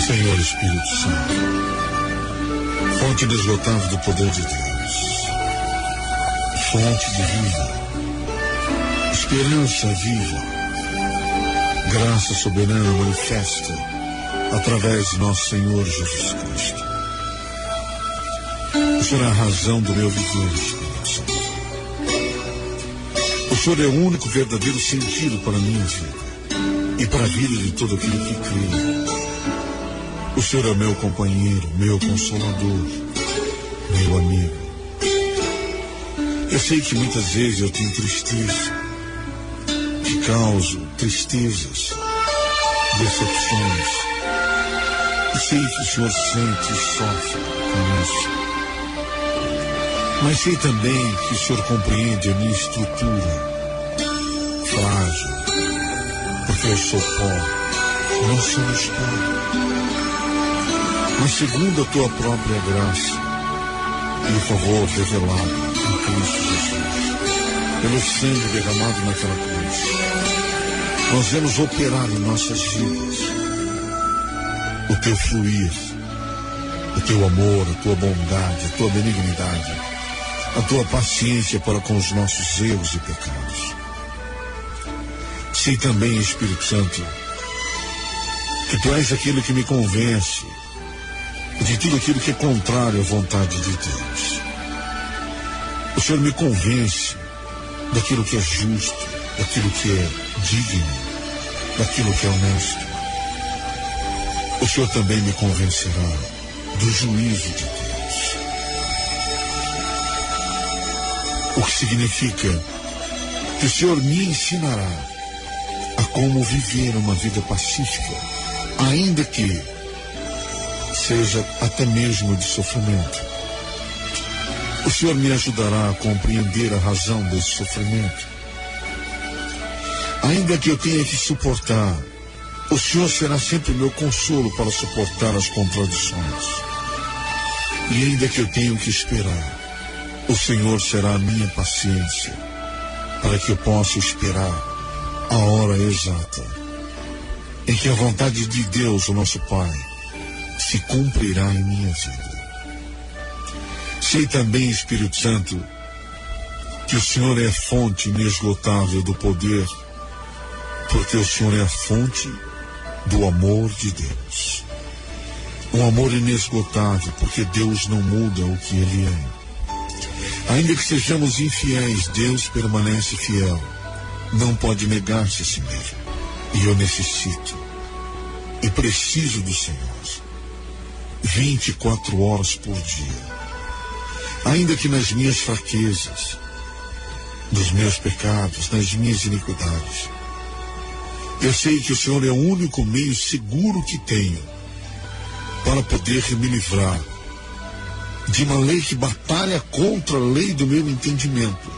Senhor Espírito Santo, fonte inesgotável do poder de Deus, fonte de vida, esperança viva, graça soberana manifesta através de nosso Senhor Jesus Cristo. O Senhor é a razão do meu viver, Espírito Santo. O Senhor é o único verdadeiro sentido para a minha vida e para a vida de todo aquele que crê. O Senhor é meu companheiro, meu consolador, meu amigo. Eu sei que muitas vezes eu tenho tristeza, que causo tristezas, decepções. E sei que o Senhor sente e sofre com isso. Mas sei também que o Senhor compreende a minha estrutura frágil, porque eu sou pó, não somos pó. Mas segundo a tua própria graça e o favor revelado em Cristo Jesus, pelo sangue derramado naquela cruz, nós vamos operar em nossas vidas o teu fluir, o teu amor, a tua bondade, a tua benignidade, a tua paciência para com os nossos erros e pecados. Sei também, Espírito Santo, que tu és aquele que me convence de tudo aquilo que é contrário à vontade de Deus. O Senhor me convence daquilo que é justo, daquilo que é digno, daquilo que é honesto. O Senhor também me convencerá do juízo de Deus. O que significa que o Senhor me ensinará a como viver uma vida pacífica, ainda que seja até mesmo de sofrimento. O Senhor me ajudará a compreender a razão desse sofrimento. Ainda que eu tenha que suportar, o Senhor será sempre meu consolo para suportar as contradições. E ainda que eu tenha que esperar, o Senhor será a minha paciência, para que eu possa esperar a hora exata em que a vontade de Deus, o nosso Pai, se cumprirá em minha vida. Sei também, Espírito Santo, que o Senhor é a fonte inesgotável do poder, porque o Senhor é a fonte do amor de Deus. Um amor inesgotável, porque Deus não muda o que Ele é. Ainda que sejamos infiéis, Deus permanece fiel. Não pode negar-se a si mesmo. E eu necessito e preciso do Senhor 24 horas por dia. Ainda que nas minhas fraquezas, nos meus pecados, nas minhas iniquidades, eu sei que o Senhor é o único meio seguro que tenho para poder me livrar de uma lei que batalha contra a lei do meu entendimento.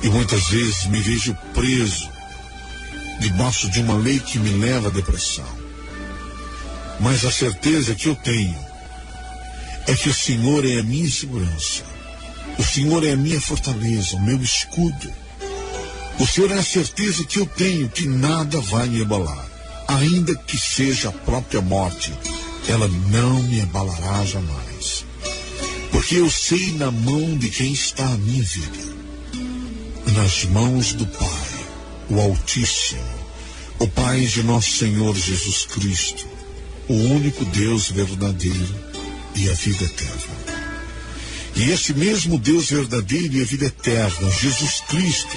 E muitas vezes me vejo preso debaixo de uma lei que me leva à depressão. Mas a certeza que eu tenho é que o Senhor é a minha segurança. O Senhor é a minha fortaleza, o meu escudo. O Senhor é a certeza que eu tenho que nada vai me abalar. Ainda que seja a própria morte, ela não me abalará jamais. Porque eu sei na mão de quem está a minha vida. Nas mãos do Pai, o Altíssimo, o Pai de nosso Senhor Jesus Cristo, o único Deus verdadeiro e a vida eterna. E esse mesmo Deus verdadeiro e a vida eterna, Jesus Cristo,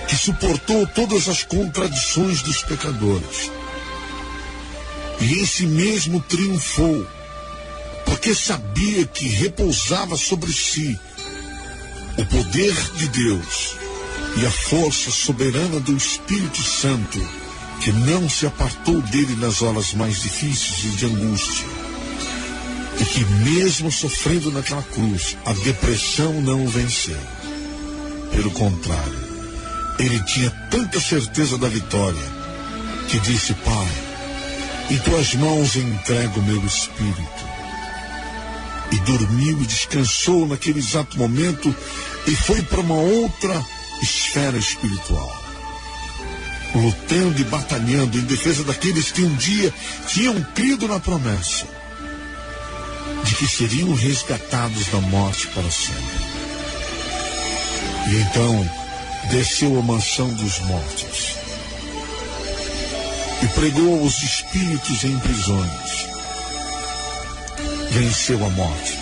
que suportou todas as contradições dos pecadores, e esse mesmo triunfou, porque sabia que repousava sobre si o poder de Deus e a força soberana do Espírito Santo, que não se apartou dele nas horas mais difíceis e de angústia. E que mesmo sofrendo naquela cruz, a depressão não o venceu. Pelo contrário, ele tinha tanta certeza da vitória, que disse: Pai, em tuas mãos entrego o meu espírito. E dormiu e descansou naquele exato momento e foi para uma outra esfera espiritual. lutando e batalhando em defesa daqueles que um dia tinham crido na promessa de que seriam resgatados da morte para sempre. E então desceu à mansão dos mortos e pregou aos espíritos em prisões. Venceu a morte,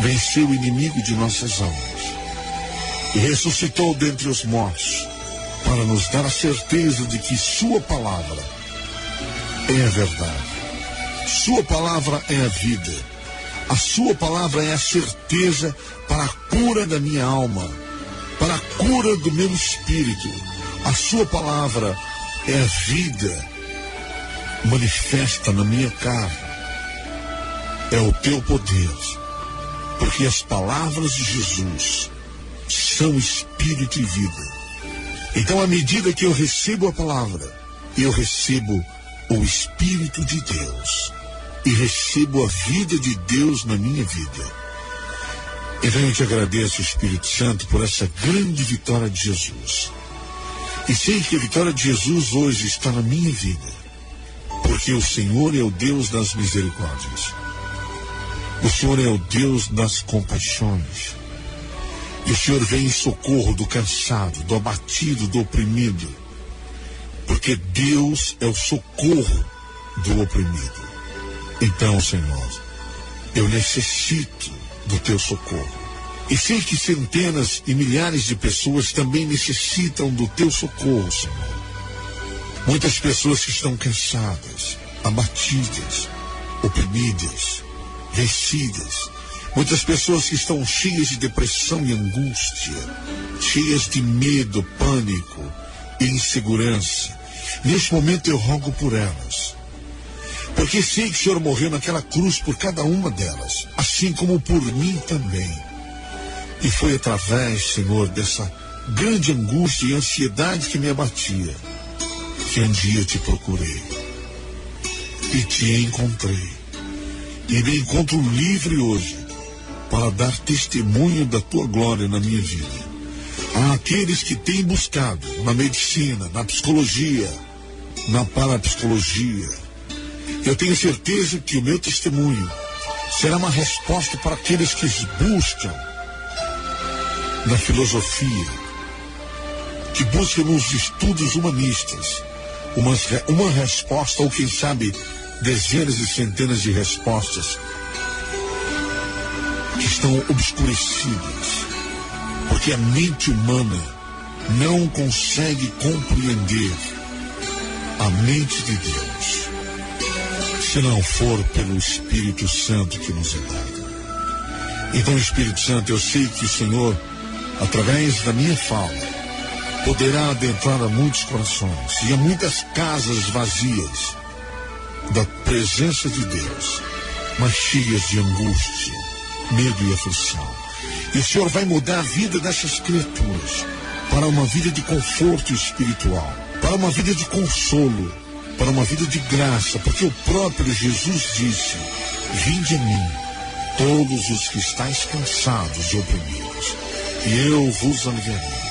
venceu o inimigo de nossas almas e ressuscitou dentre os mortos para nos dar a certeza de que sua palavra é a verdade. Sua palavra é a vida. A sua palavra é a certeza para a cura da minha alma, para a cura do meu espírito. A sua palavra é a vida manifesta na minha carne. É o teu poder, porque as palavras de Jesus são espírito e vida. Então, à medida que eu recebo a palavra, eu recebo o Espírito de Deus e recebo a vida de Deus na minha vida. Então eu te agradeço, Espírito Santo, por essa grande vitória de Jesus. E sei que a vitória de Jesus hoje está na minha vida, porque o Senhor é o Deus das misericórdias. O Senhor é o Deus das compaixões. E o Senhor vem em socorro do cansado, do abatido, do oprimido. Porque Deus é o socorro do oprimido. Então, Senhor, eu necessito do teu socorro. E sei que centenas e milhares de pessoas também necessitam do teu socorro, Senhor. Muitas pessoas que estão cansadas, abatidas, oprimidas, vencidas. Muitas pessoas que estão cheias de depressão e angústia, cheias de medo, pânico e insegurança. Neste momento eu rogo por elas, porque sei que o Senhor morreu naquela cruz por cada uma delas, assim como por mim também. E foi através, Senhor, dessa grande angústia e ansiedade que me abatia, que um dia te procurei e te encontrei. E me encontro livre hoje para dar testemunho da tua glória na minha vida. Há aqueles que têm buscado na medicina, na psicologia, na parapsicologia. Eu tenho certeza que o meu testemunho será uma resposta para aqueles que buscam na filosofia, que buscam nos estudos humanistas uma resposta, ou quem sabe dezenas e centenas de respostas que estão obscurecidas, porque a mente humana não consegue compreender a mente de Deus, se não for pelo Espírito Santo que nos é dado. Então, Espírito Santo, eu sei que o Senhor, através da minha fala, poderá adentrar a muitos corações e a muitas casas vazias da presença de Deus, mas cheias de angústia, medo e aflição. E o Senhor vai mudar a vida dessas criaturas para uma vida de conforto espiritual, para uma vida de consolo, para uma vida de graça, porque o próprio Jesus disse: vinde a mim, todos os que estáis cansados e oprimidos, e eu vos aliviarei.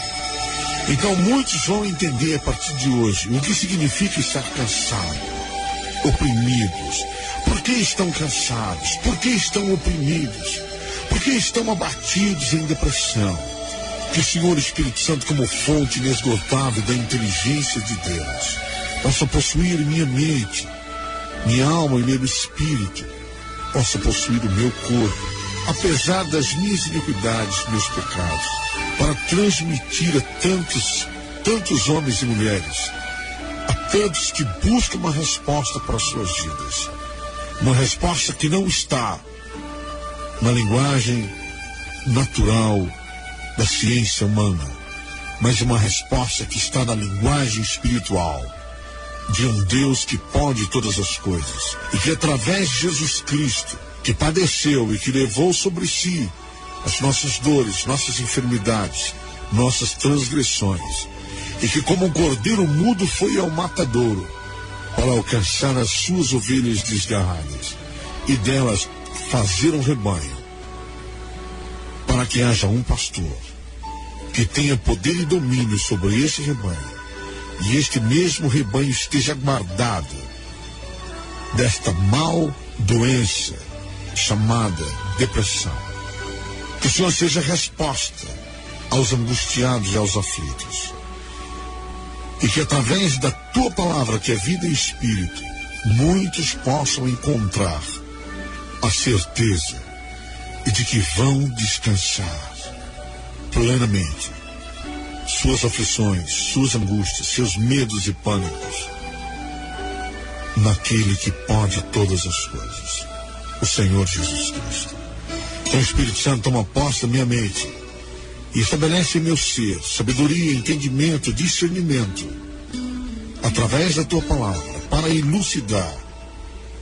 Então muitos vão entender a partir de hoje o que significa estar cansado, oprimidos. Por que estão cansados? Por que estão oprimidos? Por que estão abatidos em depressão? Que o Senhor Espírito Santo, como fonte inesgotável da inteligência de Deus, possa possuir minha mente, minha alma e meu espírito, possa possuir o meu corpo, apesar das minhas iniquidades, meus pecados, para transmitir a tantos homens e mulheres, a tantos que buscam uma resposta para as suas vidas. Uma resposta que não está na linguagem natural da ciência humana, mas uma resposta que está na linguagem espiritual de um Deus que pode todas as coisas, e que através de Jesus Cristo, que padeceu e que levou sobre si as nossas dores, nossas enfermidades, nossas transgressões, e que como um cordeiro mudo foi ao matadouro para alcançar as suas ovelhas desgarradas e delas fazer um rebanho, para que haja um pastor que tenha poder e domínio sobre esse rebanho e este mesmo rebanho esteja guardado desta mal doença chamada depressão. Que o Senhor seja resposta aos angustiados e aos aflitos. E que através da tua palavra, que é vida e espírito, muitos possam encontrar a certeza de que vão descansar plenamente suas aflições, suas angústias, seus medos e pânicos naquele que pode todas as coisas, o Senhor Jesus Cristo. Então, o Espírito Santo toma posse da minha mente e estabelece em meu ser sabedoria, entendimento, discernimento através da tua palavra para elucidar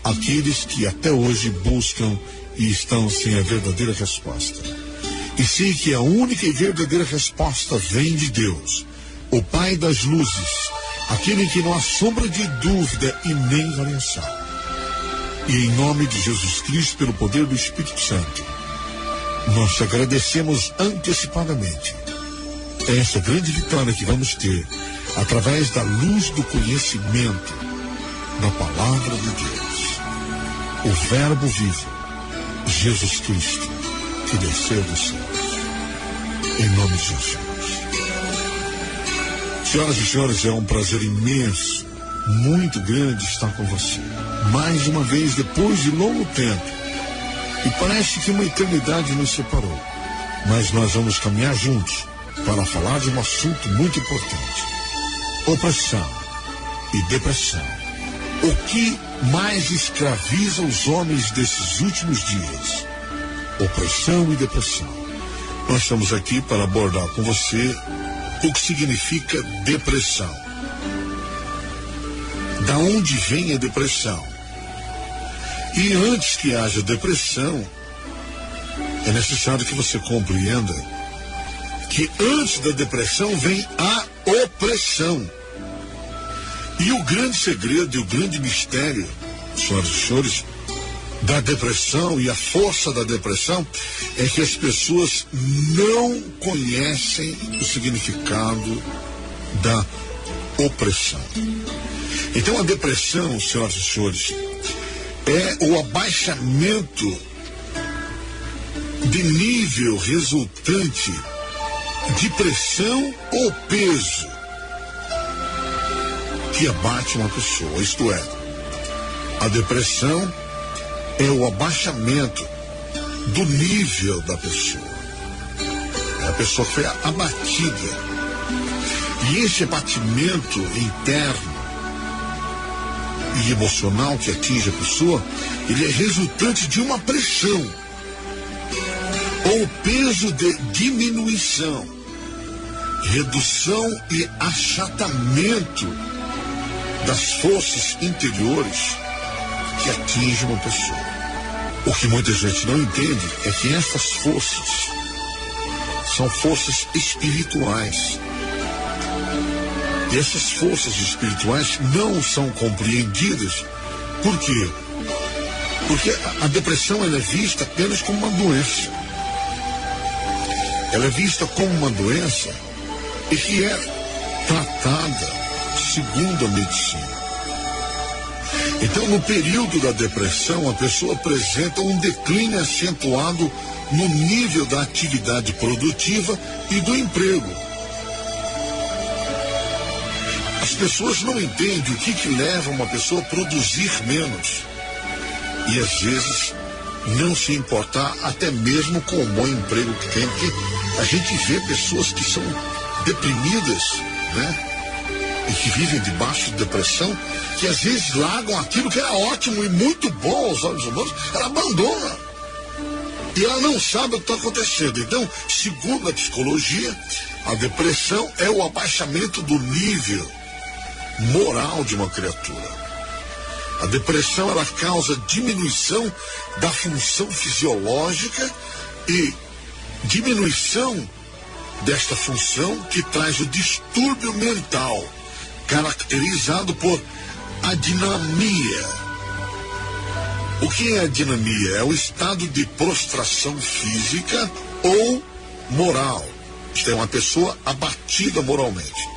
aqueles que até hoje buscam e estão sem a verdadeira resposta. E sei que a única e verdadeira resposta vem de Deus, o Pai das luzes, aquele que não há sombra de dúvida e nem variação. E em nome de Jesus Cristo, pelo poder do Espírito Santo, nós te agradecemos antecipadamente essa grande vitória que vamos ter através da luz do conhecimento da palavra de Deus, o Verbo vivo, Jesus Cristo, que desceu dos céus, em nome de Jesus. Senhoras e senhores, é um prazer imenso, muito grande estar com você, mais uma vez depois de longo tempo, e parece que uma eternidade nos separou, mas nós vamos caminhar juntos para falar de um assunto muito importante: opressão e depressão. O que mais escraviza os homens desses últimos dias? Opressão e depressão. Nós estamos aqui para abordar com você o que significa depressão. Da onde vem a depressão? E antes que haja depressão, é necessário que você compreenda que antes da depressão vem a opressão. E o grande segredo e o grande mistério, senhoras e senhores, da depressão e a força da depressão é que as pessoas não conhecem o significado da opressão. Então a depressão, senhoras e senhores, é o abaixamento de nível resultante de pressão ou peso que abate uma pessoa. Isto é, a depressão é o abaixamento do nível da pessoa. É a pessoa que foi abatida. E esse abatimento interno e emocional que atinge a pessoa, ele é resultante de uma pressão ou peso de diminuição, redução e achatamento das forças interiores que atingem uma pessoa. O que muita gente não entende é que essas forças são forças espirituais. E essas forças espirituais não são compreendidas. Por quê? Porque a depressão ela é vista apenas como uma doença. Ela é vista como uma doença e que é tratada segundo a medicina. Então, no período da depressão, a pessoa apresenta um declínio acentuado no nível da atividade produtiva e do emprego. As pessoas não entendem o que leva uma pessoa a produzir menos. E às vezes não se importar até mesmo com o bom emprego que tem. Porque a gente vê pessoas que são deprimidas, né? E que vivem debaixo de depressão, que às vezes largam aquilo que era ótimo e muito bom aos olhos humanos, ela abandona. E ela não sabe o que está acontecendo. Então, segundo a psicologia, a depressão é o abaixamento do nível moral de uma criatura. A depressão, ela causa diminuição da função fisiológica e diminuição desta função que traz o distúrbio mental, caracterizado por adinamia. O que é a dinamia? É o estado de prostração física ou moral. Isto é, uma pessoa abatida moralmente.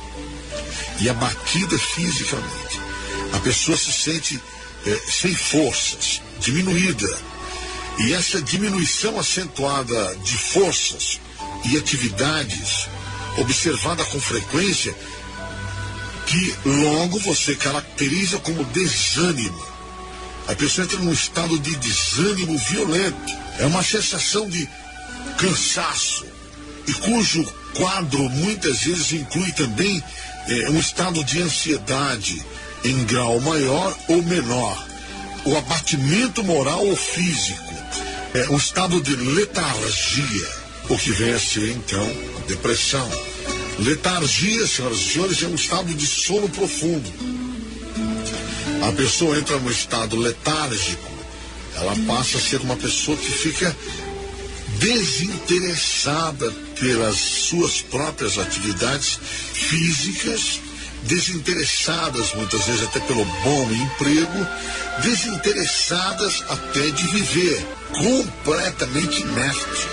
e abatida fisicamente. A pessoa se sente sem forças, diminuída. E essa diminuição acentuada de forças e atividades, observada com frequência, que logo você caracteriza como desânimo. A pessoa entra num estado de desânimo violento. É uma sensação de cansaço, e cujo quadro muitas vezes inclui também um estado de ansiedade em grau maior ou menor, o abatimento moral ou físico, um estado de letargia, o que vem a ser então a depressão. Letargia, senhoras e senhores, é um estado de sono profundo. A pessoa entra no estado letárgico, ela passa a ser uma pessoa que fica desinteressada pelas suas próprias atividades físicas, desinteressadas muitas vezes até pelo bom emprego, desinteressadas até de viver, completamente inerte.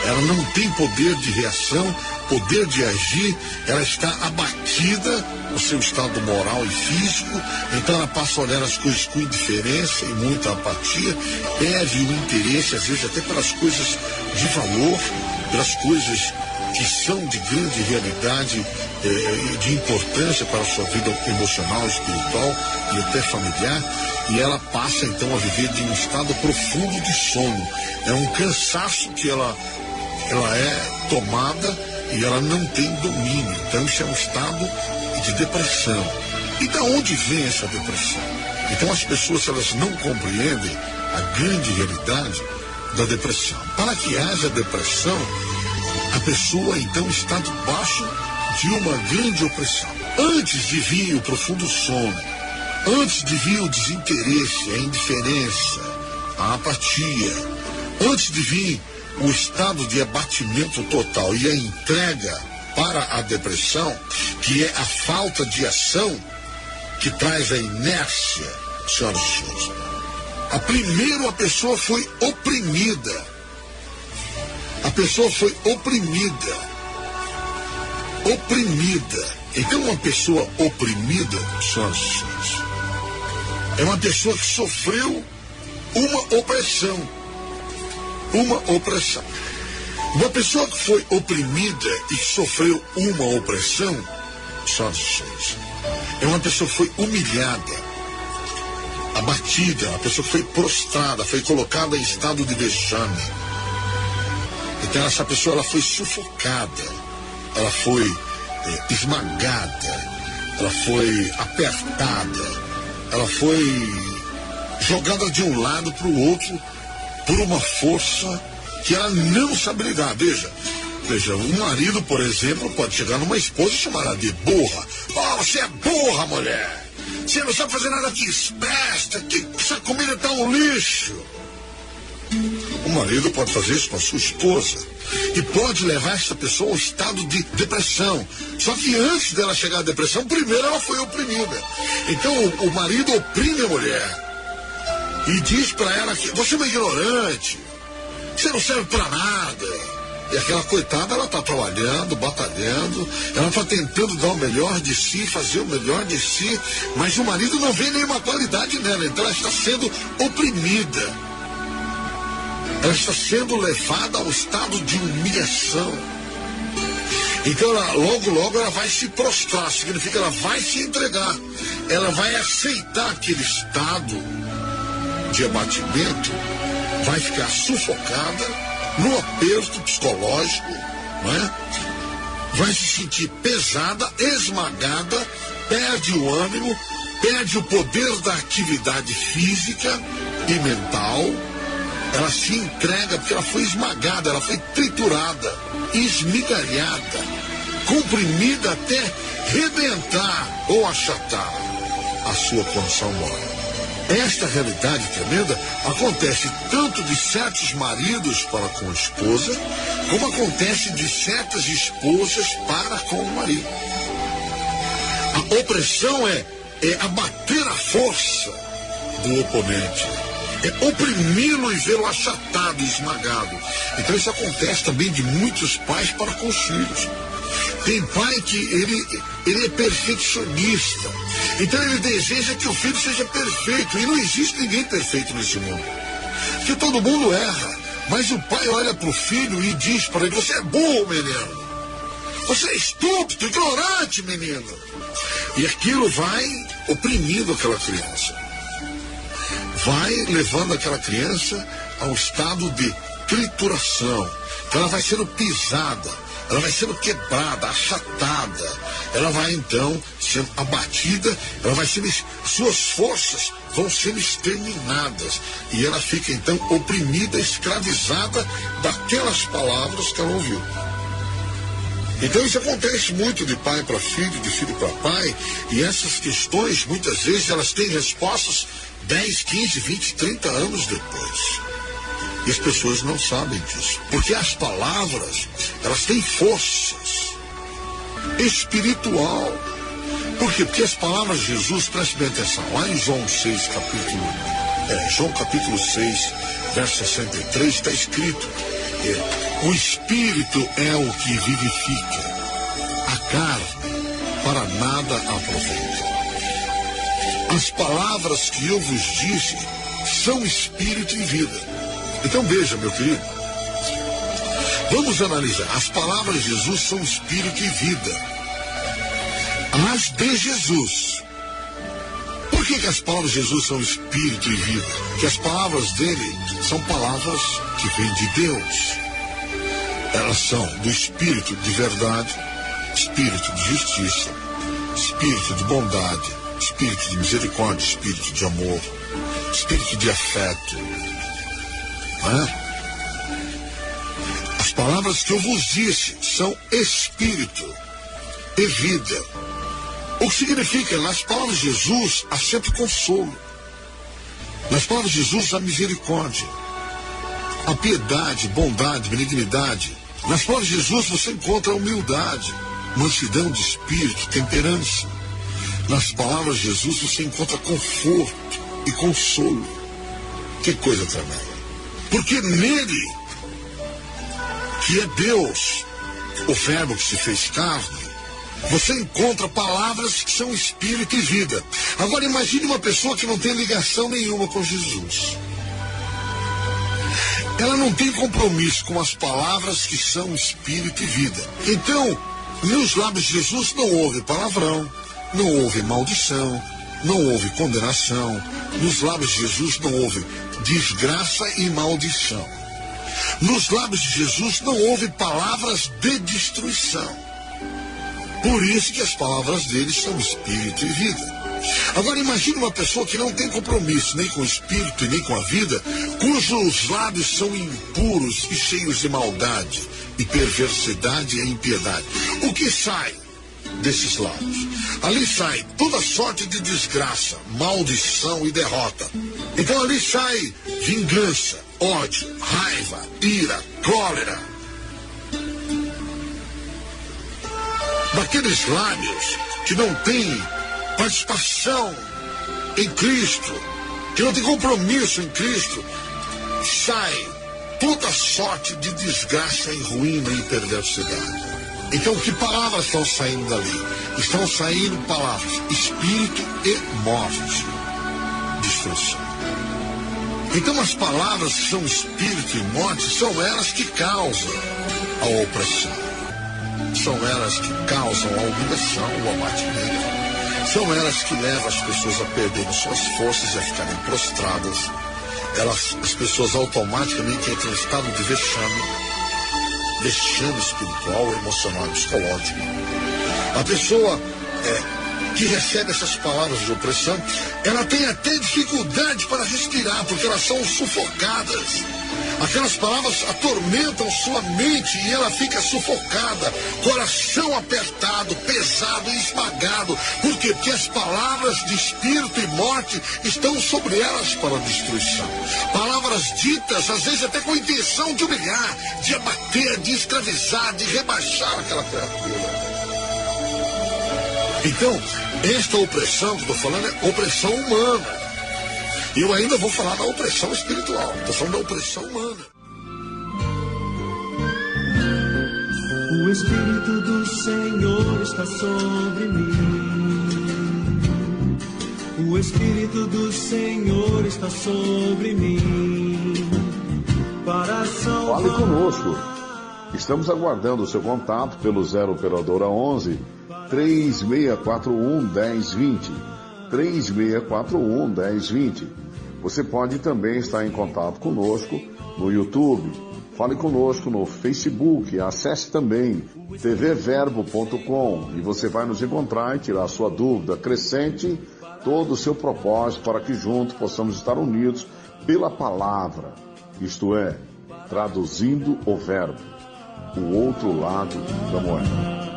Ela não tem poder de reação, poder de agir, ela está abatida no seu estado moral e físico, então ela passa a olhar as coisas com indiferença e muita apatia, perde o interesse, às vezes até pelas coisas de valor, pelas coisas que são de grande realidade, de importância para a sua vida emocional, espiritual e até familiar, e ela passa então a viver de um estado profundo de sono. É um cansaço que ela é tomada e ela não tem domínio. Então isso é um estado de depressão. E da onde vem essa depressão? Então as pessoas, elas não compreendem a grande realidade da depressão. Para que haja depressão, a pessoa então está debaixo de uma grande opressão. Antes de vir o profundo sono, antes de vir o desinteresse, a indiferença, a apatia, antes de vir o estado de abatimento total e a entrega para a depressão, que é a falta de ação que traz a inércia, senhoras e senhores. Primeiro a pessoa foi oprimida. A pessoa foi oprimida. Então uma pessoa oprimida, senhoras e senhores, é uma pessoa que sofreu uma opressão. Uma pessoa que foi oprimida e que sofreu uma opressão, senhoras e senhores, é uma pessoa que foi humilhada, abatida, uma pessoa que foi prostrada, foi colocada em estado de vexame. Então essa pessoa, ela foi sufocada, ela foi esmagada, ela foi apertada, ela foi jogada de um lado para o outro por uma força que ela não sabe lidar. Veja, um marido, por exemplo, pode chegar numa esposa e chamar ela de burra. Você é burra, mulher. Você não sabe fazer nada, que espesta, que essa comida tá um lixo. O marido pode fazer isso com a sua esposa e pode levar essa pessoa ao estado de depressão. Só que antes dela chegar à depressão, primeiro ela foi oprimida. Então o marido oprime a mulher e diz para ela que você é uma ignorante, você não serve para nada. E aquela coitada, ela está trabalhando, batalhando, ela está tentando dar o melhor de si, fazer o melhor de si, mas o marido não vê nenhuma qualidade nela, então ela está sendo oprimida. Ela está sendo levada ao estado de humilhação. Então ela, logo ela vai se prostrar, significa que ela vai se entregar, ela vai aceitar aquele estado de abatimento, vai ficar sufocada no aperto psicológico, não é? Vai se sentir pesada, esmagada, perde o ânimo, perde o poder da atividade física e mental. Ela se entrega porque ela foi esmagada, ela foi triturada, esmigalhada, comprimida até rebentar ou achatar a sua condição moral. Esta realidade tremenda acontece tanto de certos maridos para com a esposa, como acontece de certas esposas para com o marido. A opressão é abater a força do oponente, é oprimi-lo e vê-lo achatado, esmagado. Então isso acontece também de muitos pais para com os filhos. Tem pai que ele é perfeccionista. Então ele deseja que o filho seja perfeito. E não existe ninguém perfeito nesse mundo. Porque todo mundo erra. Mas o pai olha para o filho e diz para ele: você é burro, menino. Você é estúpido, ignorante, menino. E aquilo vai oprimindo aquela criança. Vai levando aquela criança ao estado de trituração. Então ela vai sendo pisada, ela vai sendo quebrada, achatada. Ela vai então sendo abatida, suas forças vão sendo exterminadas. E ela fica então oprimida, escravizada daquelas palavras que ela ouviu. Então isso acontece muito de pai para filho, de filho para pai. E essas questões, muitas vezes, elas têm respostas 10, 15, 20, 30 anos depois. E as pessoas não sabem disso. Porque as palavras, elas têm forças espiritual. Por quê? Porque as palavras de Jesus, preste bem atenção, lá em João capítulo 6, verso 63, está escrito: o Espírito é o que vivifica, a carne para nada aproveita. As palavras que eu vos disse são Espírito e vida. Então veja, meu querido, vamos analisar. As palavras de Jesus são Espírito e vida. As de Jesus. Por que as palavras de Jesus são Espírito e vida? Porque as palavras dele são palavras que vêm de Deus. Elas são do Espírito de verdade, Espírito de justiça, Espírito de bondade, Espírito de misericórdia, Espírito de amor, Espírito de afeto. Não é? As palavras que eu vos disse são Espírito e vida. O que significa? Nas palavras de Jesus há sempre consolo. Nas palavras de Jesus há misericórdia, a piedade, bondade, benignidade. Nas palavras de Jesus você encontra humildade, mansidão de espírito, temperança. Nas palavras de Jesus você encontra conforto e consolo. Que coisa tremenda. Porque nele, que é Deus, o Verbo que se fez carne, você encontra palavras que são espírito e vida. Agora imagine uma pessoa que não tem ligação nenhuma com Jesus. Ela não tem compromisso com as palavras que são espírito e vida. Então, nos lábios de Jesus não houve palavrão, não houve maldição, não houve condenação. Nos lábios de Jesus não houve desgraça e maldição. Nos lábios de Jesus não houve palavras de destruição. Por isso que as palavras dele são espírito e vida. Agora imagine uma pessoa que não tem compromisso nem com o espírito e nem com a vida, cujos lábios são impuros e cheios de maldade e perversidade e impiedade. O que sai desses lábios? Ali sai toda sorte de desgraça, maldição e derrota. Então ali sai vingança, ódio, raiva, ira, cólera. Daqueles lábios que não têm participação em Cristo, que não tem compromisso em Cristo, sai toda sorte de desgraça e ruína e perversidade. Então, que palavras estão saindo dali? Estão saindo palavras espírito e morte, destruição. Então, as palavras que são espírito e morte são elas que causam a opressão. São elas que causam a humilhação, o abatimento. São elas que levam as pessoas a perderem suas forças e a ficarem prostradas. As pessoas automaticamente entram em estado de vexame espiritual, emocional e psicológico. A pessoa que recebe essas palavras de opressão, ela tem até dificuldade para respirar, porque elas são sufocadas. Aquelas palavras atormentam sua mente e ela fica sufocada, coração apertado, pesado e esmagado. Por quê? Porque as palavras de espírito e morte estão sobre elas para a destruição. Palavras ditas, às vezes até com a intenção de humilhar, de abater, de escravizar, de rebaixar aquela criatura. Então, esta opressão que eu estou falando é opressão humana. E eu ainda vou falar da opressão espiritual. Estou falando da opressão humana. O Espírito do Senhor Senhor está sobre mim. O Espírito do Senhor está sobre mim. Para salvar. Fale conosco. Estamos aguardando o seu contato pelo 0 operadora 11 3641 1020. 3641 1020. Você pode também estar em contato conosco no YouTube. Fale conosco no Facebook. Acesse também tvverbo.com e você vai nos encontrar e tirar sua dúvida. Acrescente todo o seu propósito para que juntos possamos estar unidos pela palavra, isto é, traduzindo o verbo, o outro lado da moeda.